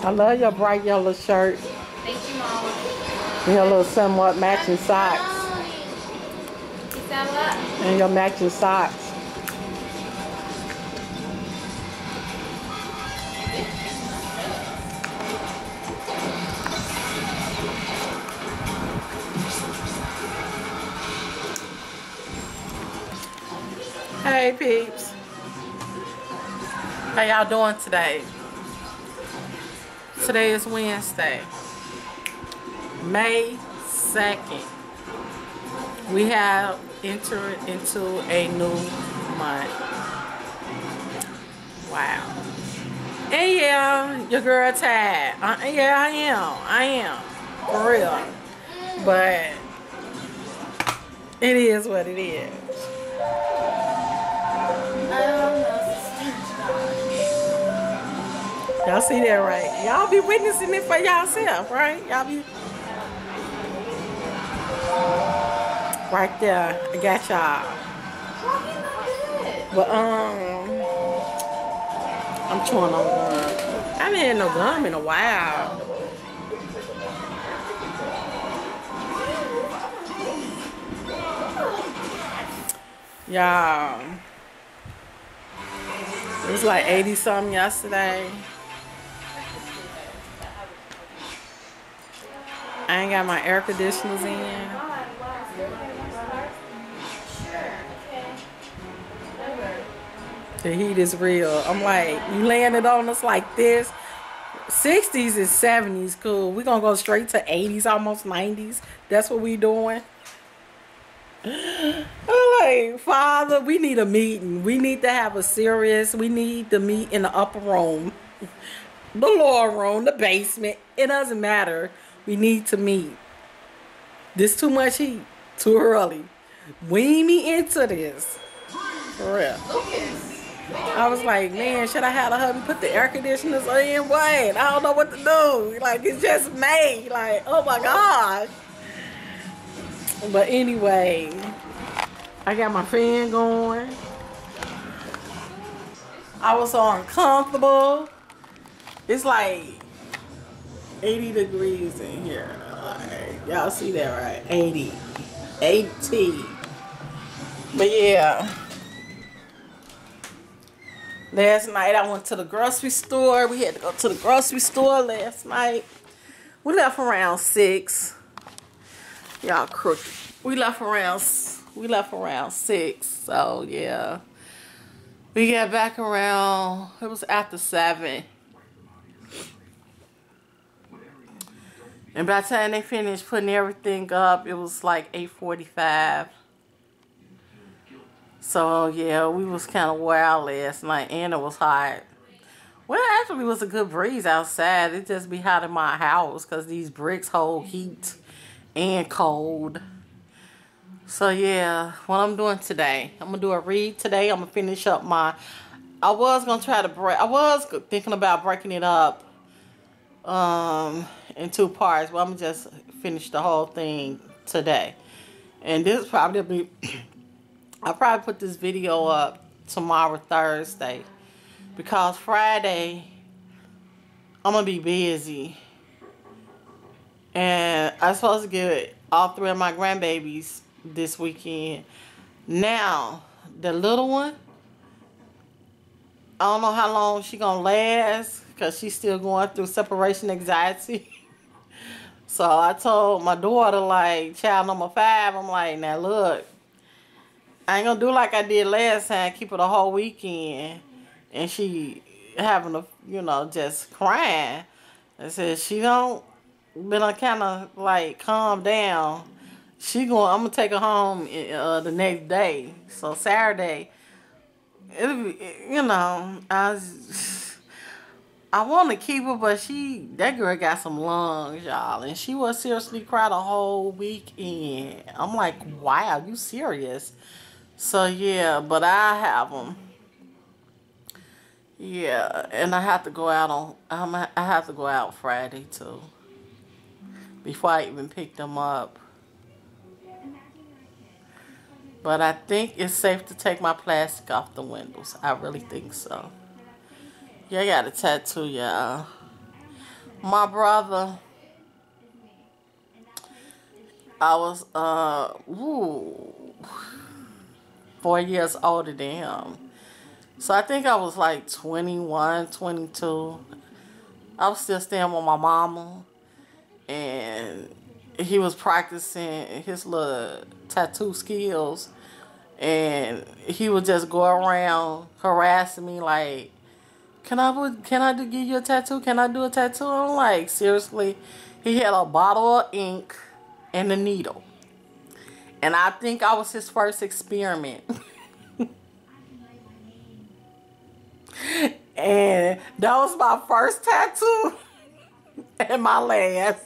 I love your bright yellow shirt. Thank you, Mama. And your little somewhat matching socks. Is that what? And your matching socks. Hey peeps. How y'all doing today? Today is Wednesday, May 2nd. We have entered into a new month. Wow. And yeah, your girl tired. Yeah, I am. For real. But it is what it is. Y'all see that, right? Y'all be witnessing it for yourself, right? Y'all be right there. I got y'all. But I'm chewing on gum. I haven't had no gum in a while. Y'all, it was like 80 something yesterday. I ain't got my air conditioners in. The heat is real. I'm like, you laying it on us like this. 60s and 70s cool. We're gonna go straight to 80s, almost 90s. That's what we doing. I'm like, Father, we need a meeting. We need to have a serious, we need to meet in the upper room. The lower room, the basement. It doesn't matter. We need to meet. This too much heat. Too early. Wean me into this. For real. I was like, man, should I have a hubby put the air conditioners in? What? I don't know what to do. Like, it's just May. Like, oh my gosh. But anyway, I got my fan going. I was so uncomfortable. It's like 80 degrees in here. Like, y'all see that, right? 80. But yeah. Last night I went to the grocery store. We had to go to the grocery store last night. We left around 6. Y'all crooked. We left around 6. So yeah. We got back around, it was after 7. And by the time they finished putting everything up, it was like 8:45. So yeah, we was kind of wild last night, and it was hot. Well, actually, it was a good breeze outside. It just be hot in my house because these bricks hold heat and cold. So yeah, what I'm doing today, I'm gonna do a read today. I'm gonna finish up my. I was thinking about breaking it up in 2 parts. Well, I'm gonna just finish the whole thing today, and this probably be. I'll probably put this video up tomorrow, Thursday, because Friday I'm gonna be busy, and I'm supposed to get all 3 of my grandbabies this weekend. Now, the little one, I don't know how long she gonna last because she's still going through separation anxiety. So I told my daughter, like, child number 5, I'm like, now look, I ain't gonna do like I did last time, keep her the whole weekend, and she having a, you know, just crying. I said, she don't been kind of like calm down. I'm gonna take her home the next day. So Saturday, it'll be, you know, I want to keep her, but that girl got some lungs, y'all, and she was seriously cry the whole weekend. I'm like, wow, you serious? So yeah, but I have them. Yeah, and I have to go out I have to go out Friday too. Before I even pick them up. But I think it's safe to take my plastic off the windows. I really think so. Yeah, I got a tattoo, y'all. My brother, I was 4 years older than him. So I think I was like 21, 22. I was still staying with my mama, and he was practicing his little tattoo skills, and he would just go around harassing me like, give you a tattoo? Can I do a tattoo? I'm like, seriously? He had a bottle of ink and a needle, and I think I was his first experiment. And that was my first tattoo and my last.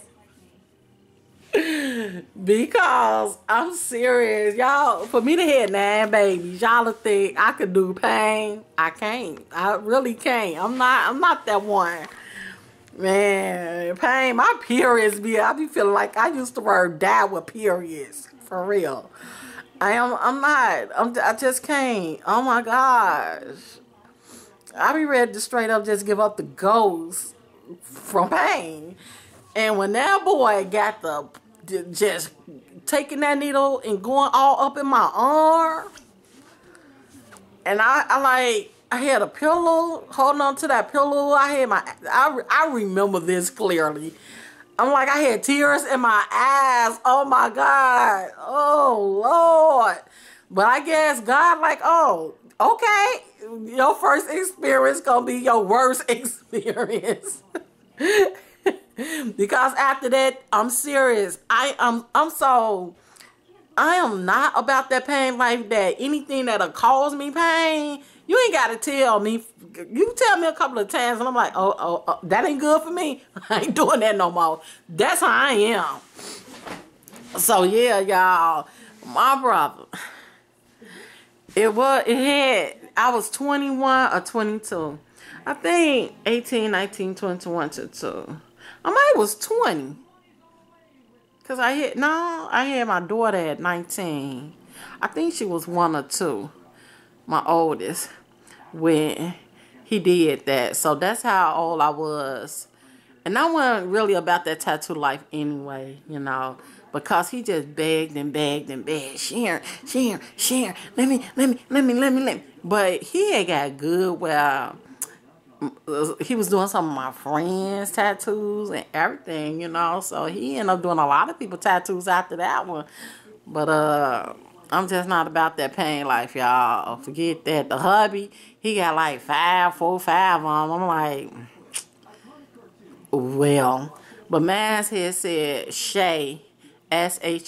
Because I'm serious, y'all. For me to hit 9 babies, y'all would think I could do pain. I can't. I really can't. I'm not that one. Man, pain, my periods I be feeling like I used to die with periods. For real. I just can't. Oh my gosh. I be ready to straight up just give up the ghost from pain. And when that boy got just taking that needle and going all up in my arm, and I had a pillow, holding on to that pillow. I remember this clearly. I'm like, I had tears in my eyes. Oh my God. Oh Lord. But I guess God like, oh, okay, your first experience gonna be your worst experience. Because after that, I'm serious. I am not about that pain like that. Anything that'll cause me pain, you ain't gotta tell me. You tell me a couple of times and I'm like, oh, that ain't good for me. I ain't doing that no more. That's how I am. So yeah, y'all, my brother, I was 21 or 22. I think 18, 19, 21 to 2. I might was 20. Because I had my daughter at 19. I think she was 1 or 2, my oldest, when he did that. So that's how old I was. And I wasn't really about that tattoo life anyway, because he just begged and begged and begged. Sharon, let me. But he had got good where he was doing some of my friends' tattoos and everything, So he ended up doing a lot of people's tattoos after that one. But I'm just not about that pain life, y'all. Forget that. The hubby, he got like 4 or 5 of them. I'm like, well, but man's here said Shay, Shay,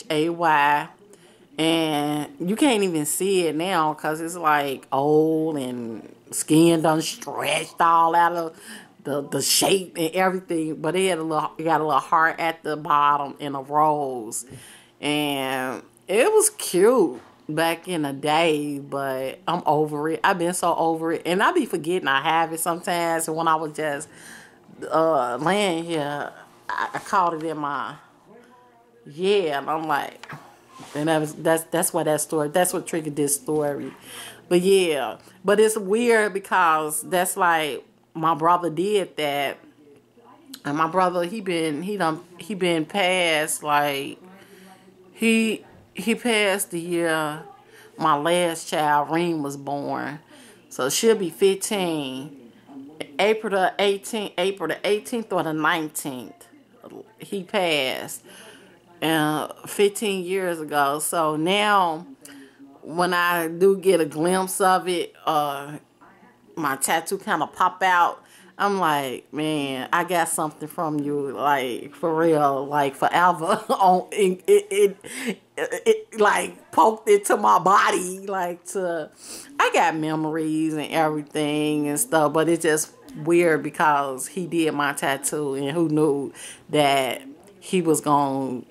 and you can't even see it now because it's like old and skin done stretched all out of the shape and everything. But it got a little heart at the bottom and a rose, and it was cute back in the day. But I'm over it. I've been so over it, and I be forgetting I have it sometimes. And when I was just laying here, I caught it in my and I'm like, and that's why that's what triggered this story. But yeah, but it's weird because that's like my brother did that, and my brother he been passed like he passed the year my last child Reem was born, so she'll be 15. April the 18th or the 19th, he passed 15 years ago. So now, when I do get a glimpse of it, my tattoo kind of pop out, I'm like, man, I got something from you, like, for real, like, forever. It like, poked into my body, like, I got memories and everything and stuff, but it's just weird because he did my tattoo, and who knew that he was going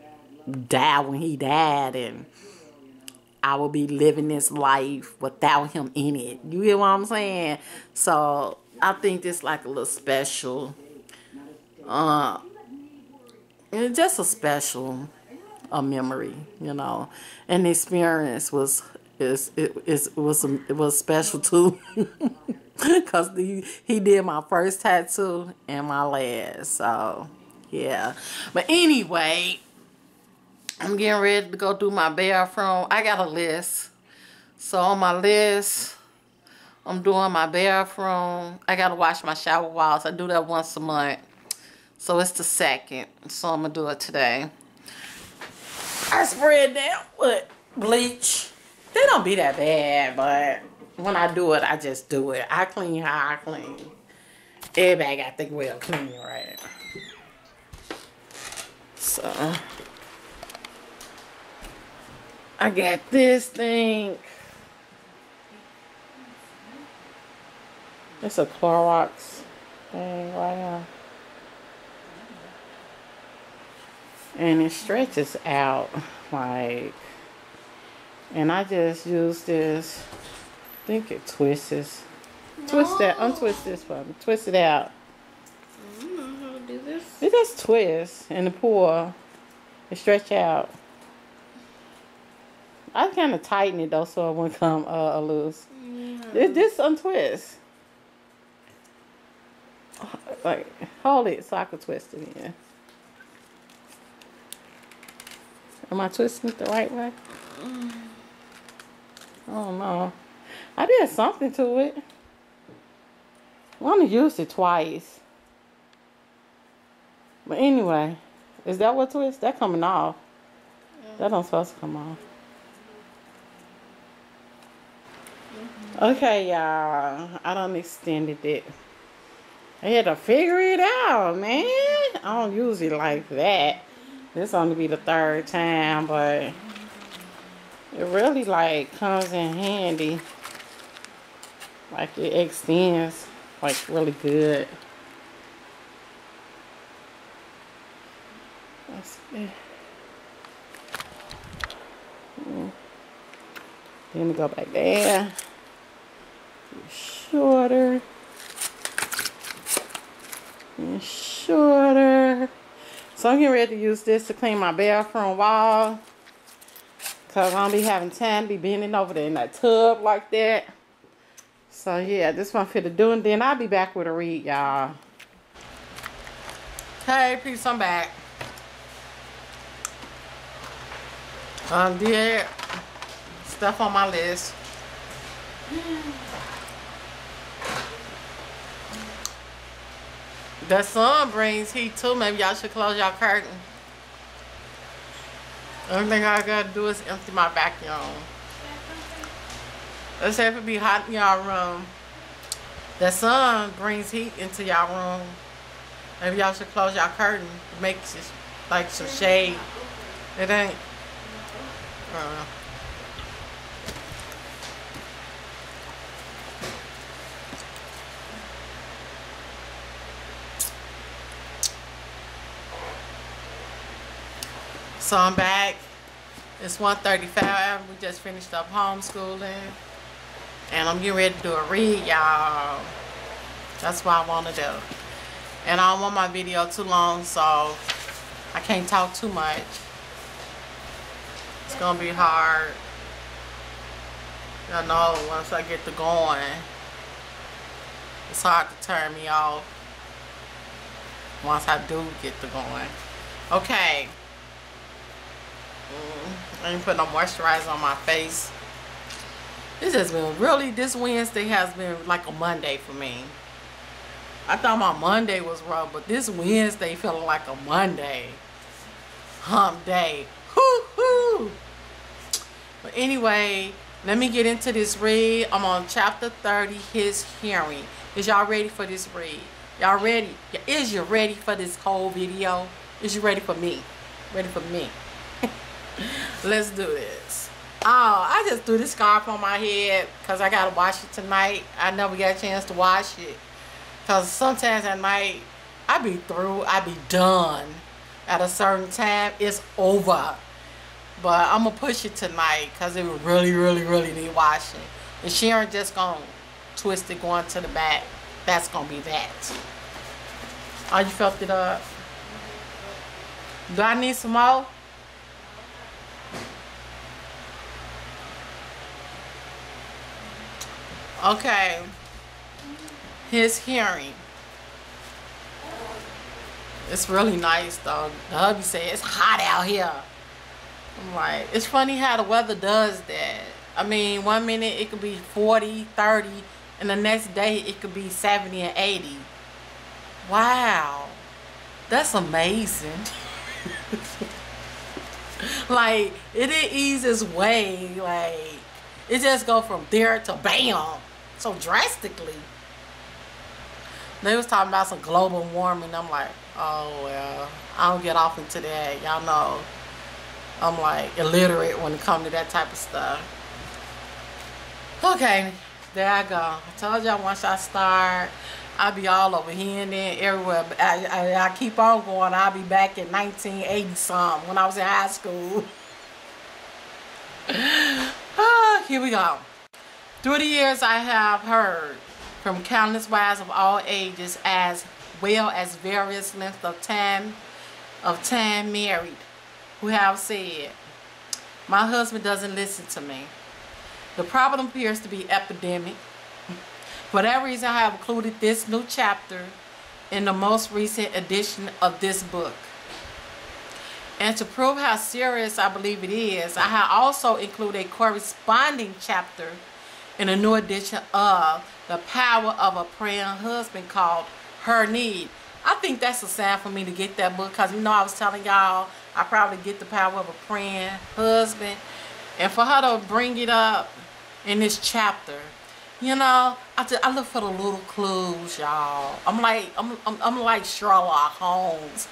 to die when he died, and I will be living this life without him in it. You hear what I'm saying? So I think this like a little special, and just a special memory, And the experience was special too. Because he did my first tattoo and my last. So, yeah. But anyway, I'm getting ready to go do my bathroom. I got a list. So, on my list, I'm doing my bathroom. I got to wash my shower walls. I do that once a month. So, it's the 2nd. So, I'm going to do it today. I spread down with bleach. They don't be that bad, but when I do it, I just do it. I clean how I clean. Everybody got to think well clean, right? So, I got this thing. It's a Clorox thing right now. And it stretches out, like, and I just use this. I think it twists. Twist that, untwist this for me. Twist it out. I don't know how to do this. It just twists in the pour. It stretch out. I kind of tighten it though so it won't come loose. Yeah. This untwist. Like, hold it so I can twist it in. Am I twisting it the right way? I don't know. I did something to it. I only used it twice. But anyway, is that what twists? That coming off. Yeah. That don't supposed to come off. Okay, y'all. I done extended it. I had to figure it out, man. I don't use it like that. This only be the 3rd time, but it really like comes in handy. Like it extends like really good. Let's see. Then we go back there. Shorter. And shorter. So I'm getting ready to use this to clean my bathroom wall. Because I don't be having time to be bending over there in that tub like that. So yeah, this one fit to do. And then I'll be back with a read, y'all. Hey, peace, I'm back. Did stuff on my list. The sun brings heat too. Maybe y'all should close y'all curtain. Only thing I gotta do is empty my vacuum. Let's say if it be hot in y'all room. The sun brings heat into y'all room. Maybe y'all should close y'all curtain. It makes it like some shade. It ain't. So I'm back. It's 1:35. We just finished up homeschooling. And I'm getting ready to do a read, y'all. That's what I want to do. And I don't want my video too long, so I can't talk too much. It's going to be hard. I know once I get to going, it's hard to turn me off. Once I do get to going. Okay. I ain't put no moisturizer on my face. This has been really, this Wednesday has been like a Monday for me. I thought my Monday was rough, but this Wednesday felt like a Monday. Hump day. Hoo-hoo. But anyway, let me get into this read. I'm on chapter 30, His Hearing. Is y'all ready for this read? Y'all ready? Is you ready for this whole video? Is you ready for me? Ready for me? Let's do this. Oh, I just threw this scarf on my head because I got to wash it tonight. I never got a chance to wash it. Because sometimes at night, I be through. I be done. At a certain time, it's over. But I'm going to push it tonight because it really, really, really need washing. And Sharon just going to twist it going to the back. That's going to be that. Oh, you felt it up? Do I need some more? Okay. his hearing. It's really nice though. The hubby said it's hot out here. I'm like, it's funny how the weather does that. I mean, one minute it could be 40, 30, and the next day it could be 70 and 80. Wow. That's amazing. Like, it didn't ease its way. Like, it just go from there to bam. So drastically. They was talking about some global warming. I'm like, oh, well, I don't get off into that. Y'all know I'm like illiterate when it comes to that type of stuff. Okay, there I go. I told y'all once I start, I'll be all over here and there, everywhere. But I keep on going. I'll be back in 1980 something when I was in high school. Here we go. Through the years, I have heard from countless wives of all ages, as well as various lengths of time married, who have said, my husband doesn't listen to me. The problem appears to be epidemic. For that reason, I have included this new chapter in the most recent edition of this book. And to prove how serious I believe it is, I have also included a corresponding chapter in a new edition of The Power of a Praying Husband called Her Need. I think that's a sign for me to get that book, because you know I was telling y'all I probably get The Power of a Praying Husband, and for her to bring it up in this chapter, you know, I look for the little clues, y'all. I'm like Sherlock Holmes.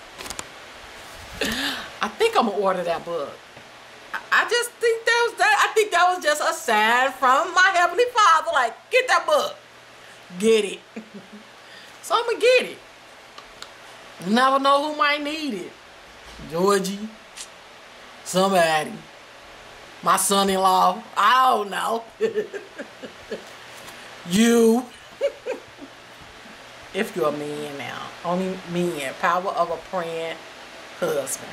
I think I'm gonna order that book. I just think I think that was just a sign from my Heavenly Father, like, get that book, get it. So I'm gonna get it. You never know who might need it. Georgie, somebody, my son-in-law, I don't know. You, if you're a man now, only men, Power of a Praying Husband.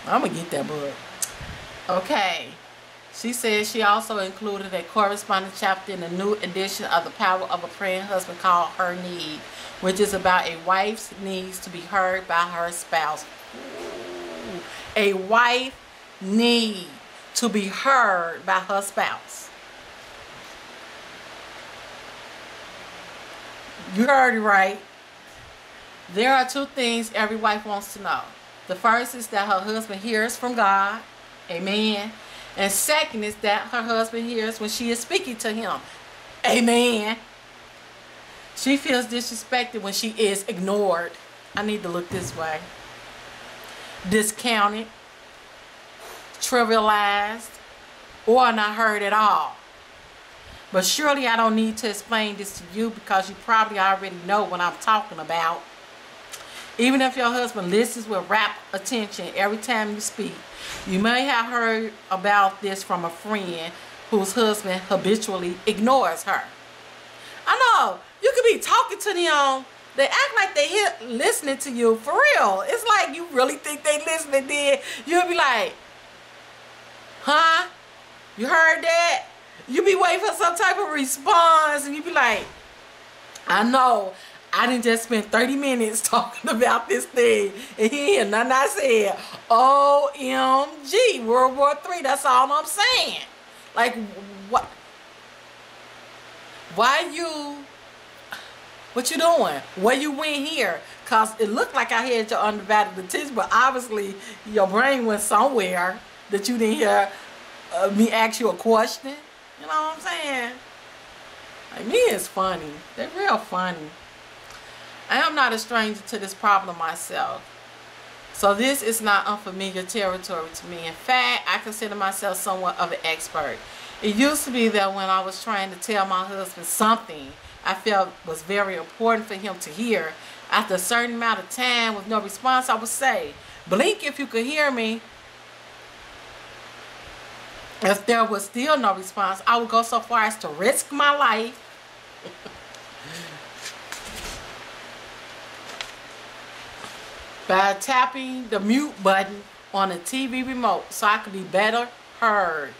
I'm gonna get that book. Okay. She says she also included a corresponding chapter in the new edition of The Power of a Praying Husband called Her Need, which is about a wife's needs to be heard by her spouse. Ooh. A wife need to be heard by her spouse. You heard it right. There are two things every wife wants to know. The first is that her husband hears from God. Amen. And second is that her husband hears when she is speaking to him. Amen. She feels disrespected when she is ignored. I need to look this way. Discounted, trivialized, or not heard at all. But surely I don't need to explain this to you, because you probably already know what I'm talking about. Even if your husband listens with rapt attention every time you speak, you may have heard about this from a friend whose husband habitually ignores her. I know, you could be talking to them, they act like they here listening to you, for real. It's like you really think they listening, then you'll be like, huh? You heard that? You be waiting for some type of response, and you be like, I know. I didn't just spend 30 minutes talking about this thing, and he ain't nothing I said. OMG, World War III, that's all I'm saying. Like, what? What you doing? Where you went here? Because it looked like I had your undivided attention, but obviously your brain went somewhere that you didn't hear me ask you a question. You know what I'm saying? Like, me is funny. They're real funny. I am not a stranger to this problem myself. So this is not unfamiliar territory to me. In fact, I consider myself somewhat of an expert. It used to be that when I was trying to tell my husband something I felt was very important for him to hear, after a certain amount of time with no response, I would say, blink if you could hear me. If there was still no response, I would go so far as to risk my life by tapping the mute button on the TV remote so I could be better heard.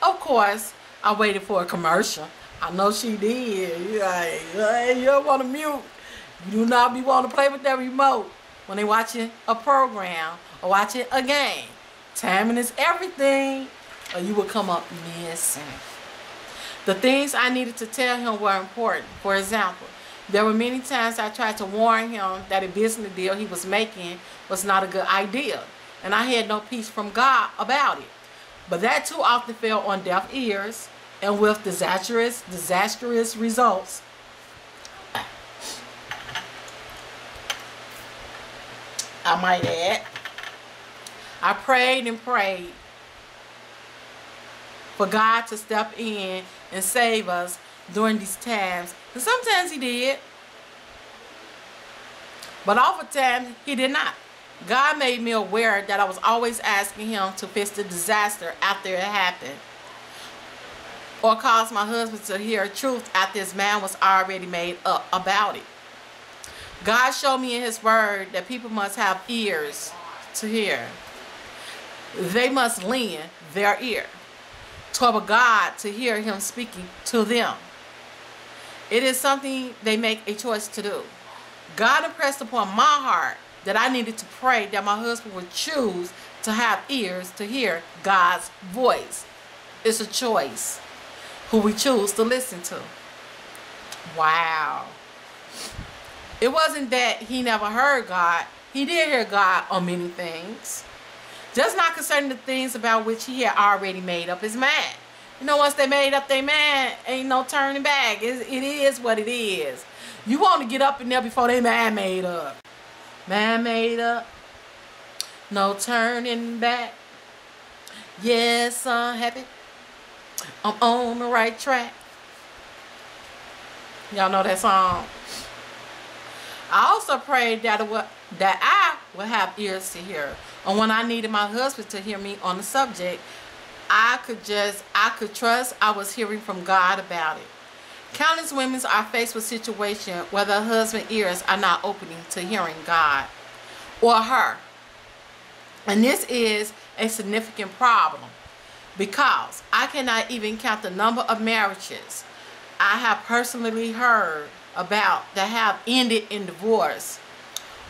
Of course, I waited for a commercial. I know she did. You like, hey, you don't want to mute. You do not be wanting to play with that remote when they watching a program or watching a game. Timing is everything, or you will come up missing. The things I needed to tell him were important. For example, there were many times I tried to warn him that a business deal he was making was not a good idea, and I had no peace from God about it. But that too often fell on deaf ears, and with disastrous results. I might add. I prayed and prayed for God to step in and save us during these times. And sometimes he did. But oftentimes he did not. God made me aware that I was always asking him to fix the disaster after it happened, or cause my husband to hear truth after his mind was already made up about it. God showed me in his word that people must have ears to hear. They must lend their ear toward God to hear him speaking to them. It is something they make a choice to do. God impressed upon my heart that I needed to pray that my husband would choose to have ears to hear God's voice. It's a choice who we choose to listen to. Wow. It wasn't that he never heard God. He did hear God on many things, just not concerning the things about which he had already made up his mind. You know, once they made up their mind, ain't no turning back. It is what it is. You want to get up in there before they mind made up. Man made up. No turning back. Yes, I'm happy. I'm on the right track. Y'all know that song. I also prayed that I would have ears to hear. And when I needed my husband to hear me on the subject, I could trust I was hearing from God about it. Countless women are faced with situations where their husband's ears are not opening to hearing God or her. And this is a significant problem, because I cannot even count the number of marriages I have personally heard about that have ended in divorce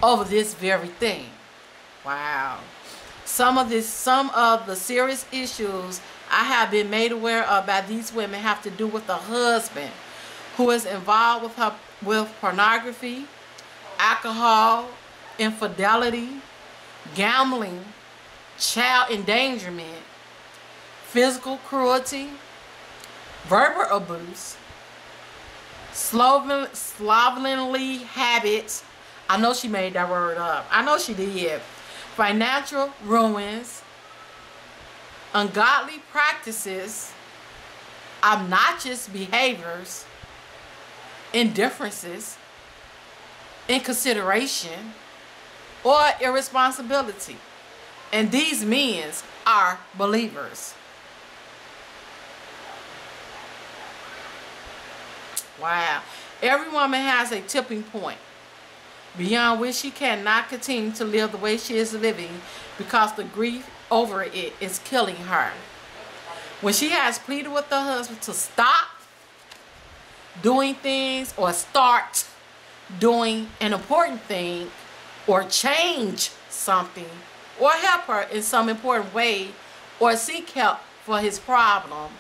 over this very thing. Wow. Some of the serious issues I have been made aware of by these women have to do with the husband who is involved with pornography, alcohol, infidelity, gambling, child endangerment, physical cruelty, verbal abuse, slovenly habits. I know she made that word up. I know she did. Financial ruins, ungodly practices, obnoxious behaviors, indifferences, inconsideration, or irresponsibility. And these men are believers. Wow. Every woman has a tipping point beyond which she cannot continue to live the way she is living, because the grief over it is killing her. When she has pleaded with her husband to stop doing things, or start doing an important thing, or change something, or help her in some important way, or seek help for his problem,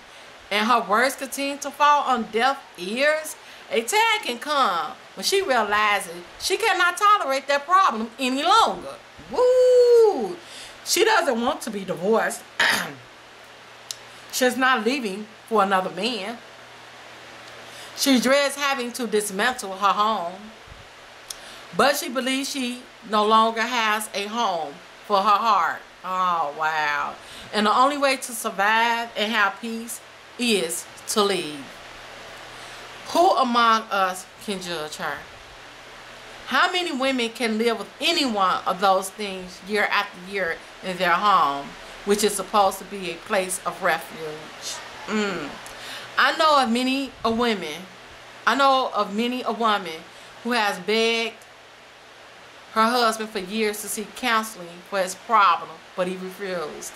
and her words continue to fall on deaf ears, a time can come when she realizes she cannot tolerate that problem any longer. Woo! She doesn't want to be divorced. She's not leaving for another man. She dreads having to dismantle her home, but she believes she no longer has a home for her heart. Oh, wow. And the only way to survive and have peace is to leave. Who among us can judge her? How many women can live with any one of those things year after year in their home, which is supposed to be a place of refuge? I know of many a woman who has begged her husband for years to seek counseling for his problem, but he refused.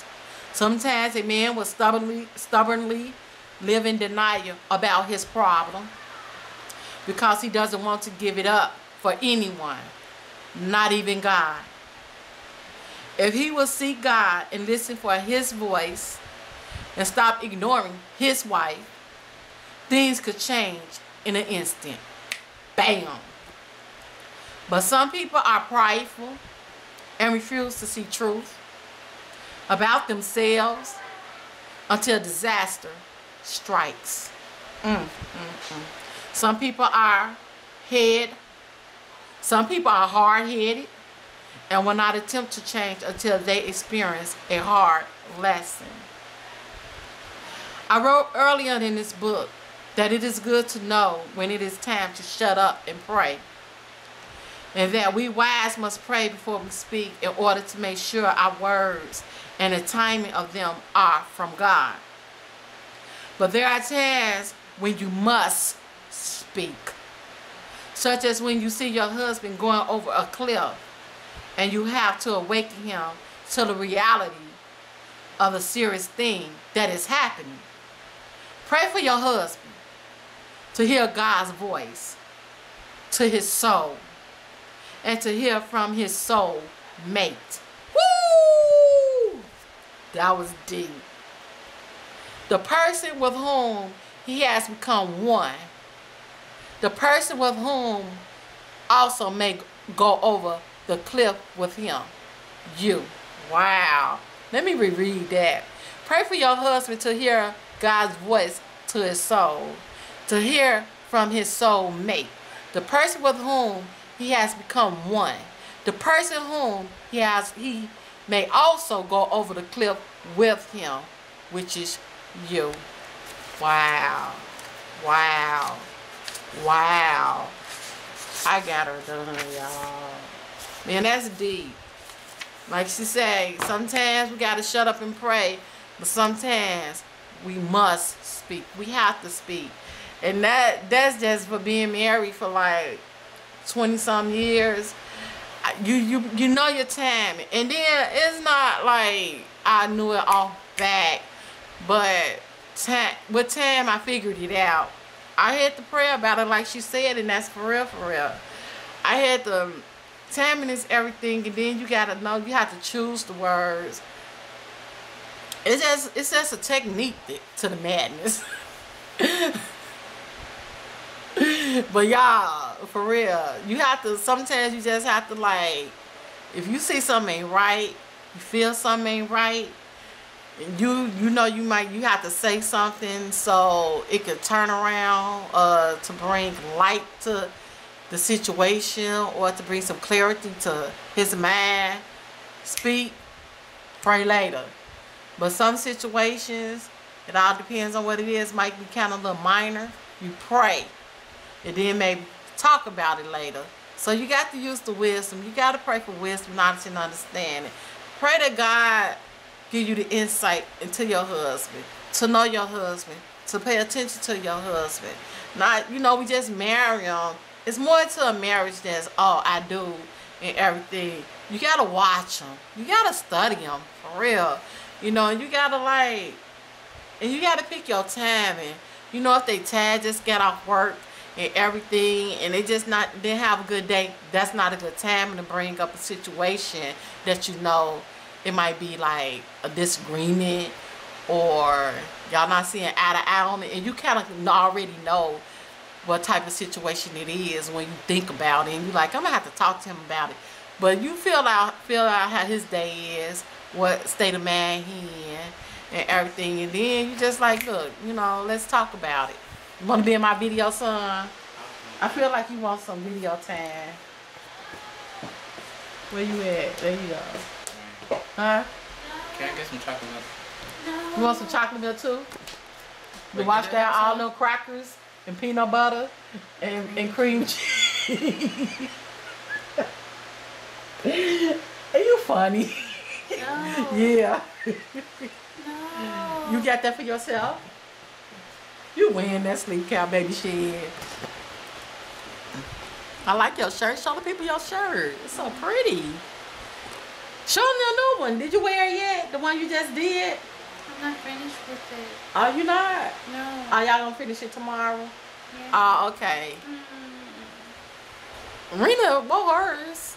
Sometimes a man will stubbornly live in denial about his problem because he doesn't want to give it up for anyone, not even God. If he will seek God and listen for his voice and stop ignoring his wife, things could change in an instant. Bam. But some people are prideful and refuse to see truth about themselves until disaster strikes. Some people are hard-headed and will not attempt to change until they experience a hard lesson. I wrote earlier in this book that it is good to know when it is time to shut up and pray, and that we wives must pray before we speak in order to make sure our words and the timing of them are from God. But there are times when you must speak, such as when you see your husband going over a cliff and you have to awaken him to the reality of the serious thing that is happening. Pray for your husband to hear God's voice to his soul and to hear from his soul mate. Woo! That was deep. The person with whom he has become one. The person with whom also may go over the cliff with him. You. Wow. Let me reread that. Pray for your husband to hear God's voice to his soul, to hear from his soul mate, the person with whom he has become one, the person whom he may also go over the cliff with him, which is you. Wow. Wow. Wow. I got her done, y'all. Man, that's deep. Like she said, sometimes we got to shut up and pray, but sometimes we must speak. We have to speak. And that's just for being married for like 20-some years. You know your time. And then it's not like I knew it off back, but with time I figured it out. I had to pray about it like she said, and that's for real, for real. I had to, timing is everything, and then you gotta know, you have to choose the words. It's just a technique to the madness. But y'all, for real, you have to, sometimes you just have to, like, if you see something ain't right, you feel something ain't right, you know you have to say something so it could turn around to bring light to the situation or to bring some clarity to his mind. Speak, pray later. But some situations, it all depends on what it is, might be kind of a little minor. You pray and then maybe talk about it later. So you got to use the wisdom. You got to pray for wisdom, knowledge, and understanding. Pray that God give you the insight into your husband, to know your husband, to pay attention to your husband. Not, we just marry him. It's more to a marriage than, oh, I do and everything. You got to watch him. You got to study him, for real. You got to and you got to pick your time. And, if they tired, just get off work and everything, and they just didn't have a good day, that's not a good time to bring up a situation that it might be like a disagreement or y'all not seeing eye to eye on it, and you kind of already know what type of situation it is when you think about it, and you're like, I'm gonna have to talk to him about it. But you feel out how his day is, what state of mind he in, and everything, and then you just like, look, let's talk about it. You want to be in my video, son? I feel like you want some video time. Where you at? There you go. Huh? Can I get some chocolate milk? No. You want some chocolate milk too? You Wait, wash did down I all have them crackers and peanut butter and cream cheese. Are you funny? No. Yeah. No. You got that for yourself? You wearing that sleep cow baby shit. I like your shirt. Show the people your shirt. It's so pretty. Show them the new one. Did you wear it yet? The one you just did? I'm not finished with it. Oh, you not? No. Are y'all gonna finish it tomorrow? Yeah. Oh, okay. Rena wore hers.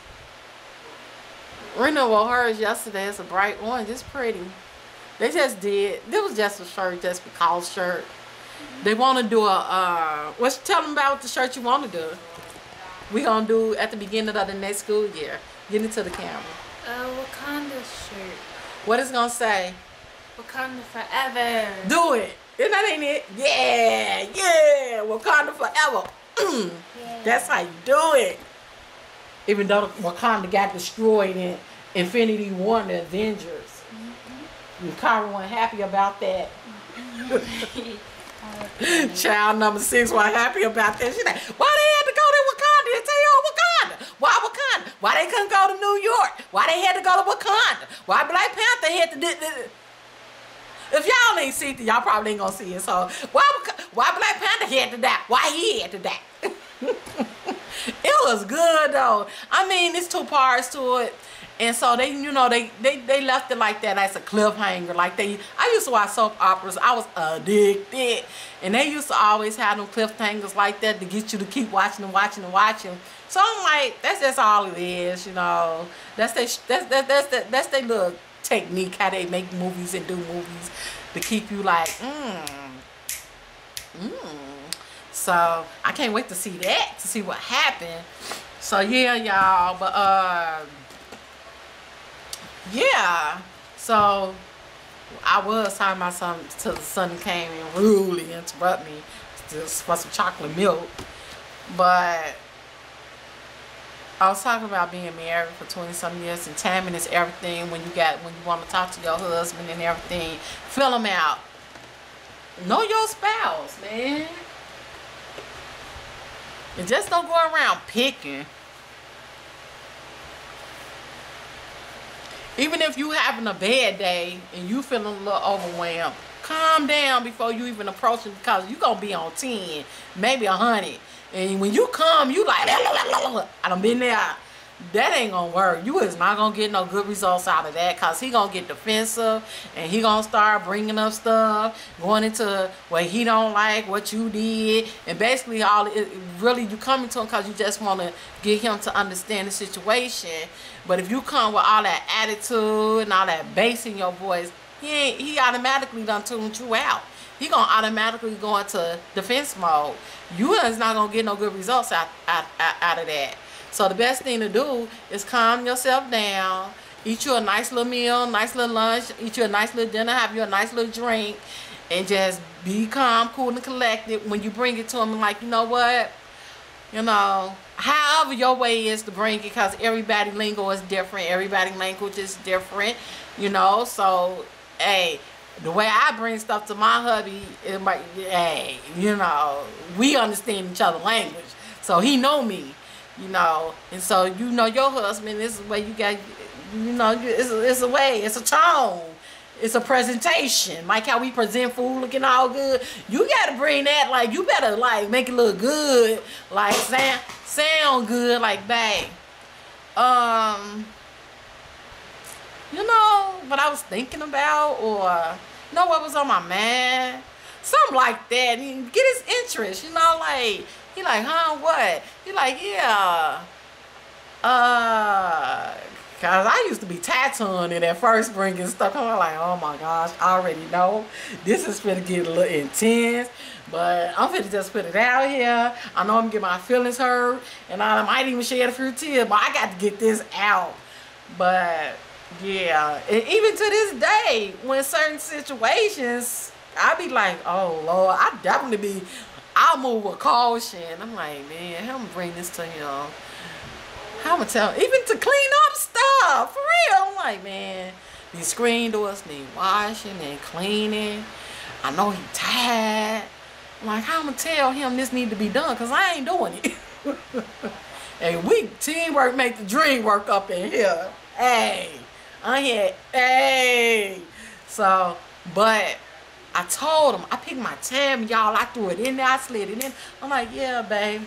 Rena wore hers yesterday. It's a bright orange. It's pretty. They just did. This was just a shirt, just because shirt. They want to do a, tell them about the shirt you want to do. We gonna do at the beginning of the next school year. Get into the camera. Wakanda shirt. What it's gonna say? Wakanda forever. Do it. Isn't that ain't it? Yeah, yeah. Wakanda forever. Yeah. That's how you do it. Even though Wakanda got destroyed in Infinity War, the Avengers. And Kara wasn't happy about that. Child number 6 wasn't happy about that. She's like, why they had to go to Wakanda and tell y'all Wakanda? Why Wakanda? Why they couldn't go to New York? Why they had to go to Wakanda? Why Black Panther had to do. If y'all ain't seen it, y'all probably ain't gonna see it. So why Black Panther had to die? Why he had to die? It was good though. I mean, it's 2 parts to it, and so they, you know, they left it like that as a cliffhanger. Like I used to watch soap operas. I was addicted, and they used to always have them cliffhangers like that to get you to keep watching and watching and watching. So I'm like, that's just all it is, you know. That's their little technique, how they make movies and do movies to keep you like, So I can't wait to see that, to see what happened. So yeah, y'all, but yeah. So I was talking about something till the son came and rudely interrupt me just for some chocolate milk. But I was talking about being married for 20-some years, and timing is everything when you want to talk to your husband and everything. Fill them out. Know your spouse, man. And just don't go around picking. Even if you having a bad day and you feeling a little overwhelmed, calm down before you even approach it, because you gonna be on 10, maybe 100. And when you come, you like, I done been there. That ain't gonna work. You is not gonna get no good results out of that, because he gonna get defensive and he gonna start bringing up stuff, going into what he don't like, what you did, and basically really you coming to him because you just want to get him to understand the situation. But if you come with all that attitude and all that bass in your voice, he automatically done tuned you out. He gonna automatically go into defense mode. You is not gonna get no good results out of that. So the best thing to do is calm yourself down, eat you a nice little meal, nice little lunch, eat you a nice little dinner, have you a nice little drink, and just be calm, cool, and collected when you bring it to him. And like, you know what? You know, however your way is to bring it, because everybody lingo is different, everybody language is different, you know. So, hey, the way I bring stuff to my hubby, it might, hey, you know, we understand each other's language, so he know me. You know, and so you know your husband, this is the way you got, you know, it's a way, it's a tone, it's a presentation, like how we present food looking all good. You gotta bring that, like, you better like make it look good, like sound good, like bang. You know what I was thinking about, or you know what was on my mind, something like that. And get his interest, you know, like. He like, huh, what? He like, yeah. Cause I used to be tattooing it at first, bringing stuff. I'm like, oh my gosh, I already know. This is finna get a little intense. But I'm finna just put it out here. I know I'm gonna get my feelings hurt. And I might even shed a few tears. But I got to get this out. But, yeah. And even to this day, when certain situations, I be like, oh Lord, I definitely be... I'll move with caution. I'm like, man, how I'm gonna bring this to him? How I'm gonna tell him? Even to clean up stuff, for real. I'm like, man, these screen doors need washing and cleaning. I know he tired. I'm like, how I'm gonna tell him this need to be done? Cause I ain't doing it. Hey, teamwork make the dream work up in here. Hey, I'm here. Hey. So, but. I told him, I picked my tab, y'all, I threw it in there, I slid it in. I'm like, yeah, babe.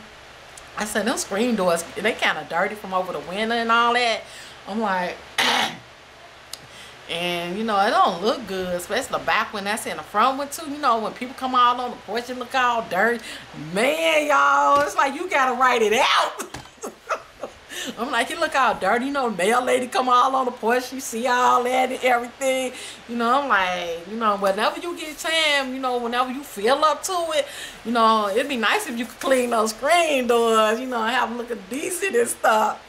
I said, them screen doors, they kind of dirty from over the window and all that. I'm like, And, you know, it don't look good, especially the back one that's in the front one, too. You know, when people come out on the porch, it look all dirty. Man, y'all, it's like you got to write it out. I'm like, you look all dirty. You know, mail lady come all on the porch. You see all that and everything. You know, I'm like, you know, whenever you get time, you know, whenever you feel up to it, you know, it'd be nice if you could clean those screen doors, you know, and have them looking decent and stuff.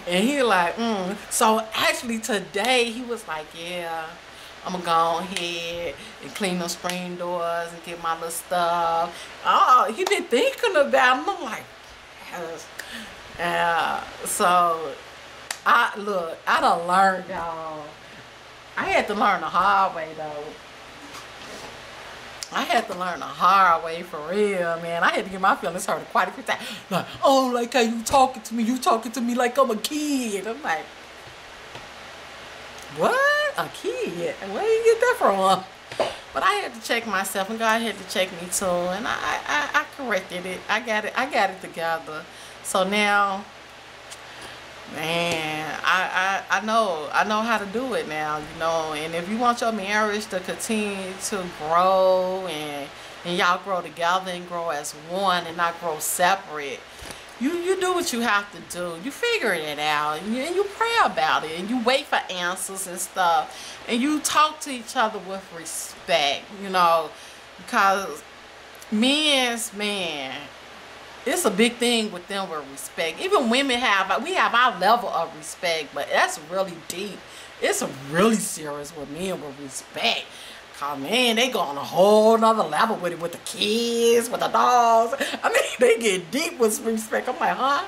And he like, So actually today he was like, yeah, I'm gonna go ahead and clean those screen doors and get my little stuff. Oh, he been thinking about it. I'm like, yes. So I done learned, y'all. I had to learn the hard way though. I had to learn the hard way for real, man. I had to get my feelings hurt quite a few times. Like, oh, like how you talking to me? You talking to me like I'm a kid. I'm like, what? A kid? Where you get that from? But I had to check myself, and God had to check me too, and I corrected it. I got it together. So now, man, I know how to do it now, you know. And if you want your marriage to continue to grow and y'all grow together and grow as one and not grow separate, you do what you have to do. You figure it out, and you pray about it, and you wait for answers and stuff, and you talk to each other with respect, you know, because man, it's a big thing with them with respect. Even women we have our level of respect, but that's really deep. It's really serious with men with respect. Cause man, they go on a whole nother level with it, with the kids, with the dogs. I mean, they get deep with respect. I'm like, huh?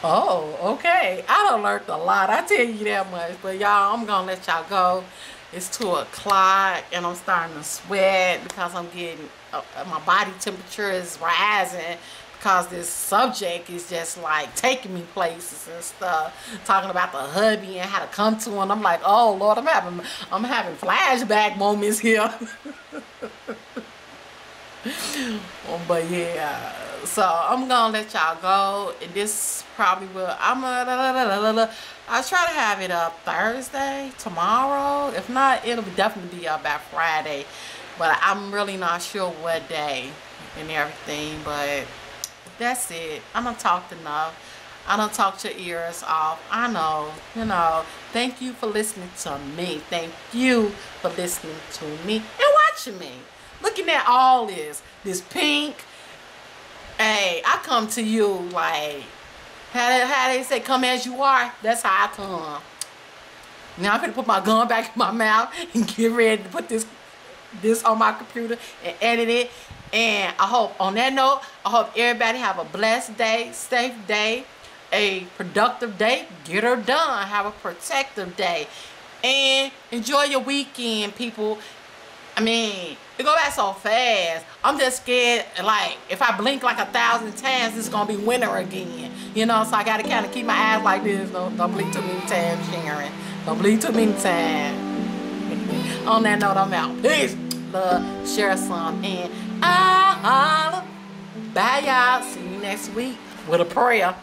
Oh, okay. I done learned a lot. I tell you that much. But y'all, I'm gonna let y'all go. It's 2 o'clock and I'm starting to sweat because I'm getting, my body temperature is rising because this subject is just like taking me places and stuff. Talking about the hubby and how to come to him. I'm like, oh Lord, I'm having flashback moments here. But yeah, so I'm gonna let y'all go, and this probably will, I'll try to have it up Thursday, tomorrow. If not, it'll definitely be up by Friday, but I'm really not sure what day and everything. But that's it. I done talked enough. I done talked your ears off. I know, you know. Thank you for listening to me. Thank you for listening to me and watching me. Looking at all this pink. Hey, I come to you like, how they say, come as you are. That's how I come. Now I'm gonna put my gun back in my mouth and get ready to put this on my computer and edit it. And I hope, on that note, I hope everybody have a blessed day, safe day, a productive day. Get her done. Have a protective day. And enjoy your weekend, people. I mean, it go back so fast. I'm just scared, like, if I blink like 1,000 times, it's going to be winter again. You know, so I got to kind of keep my eyes like this. Don't blink too many times, Sharon. Don't blink too many times. On that note, I'm out. Peace. Love, share some, and bye, y'all. See you next week with a prayer.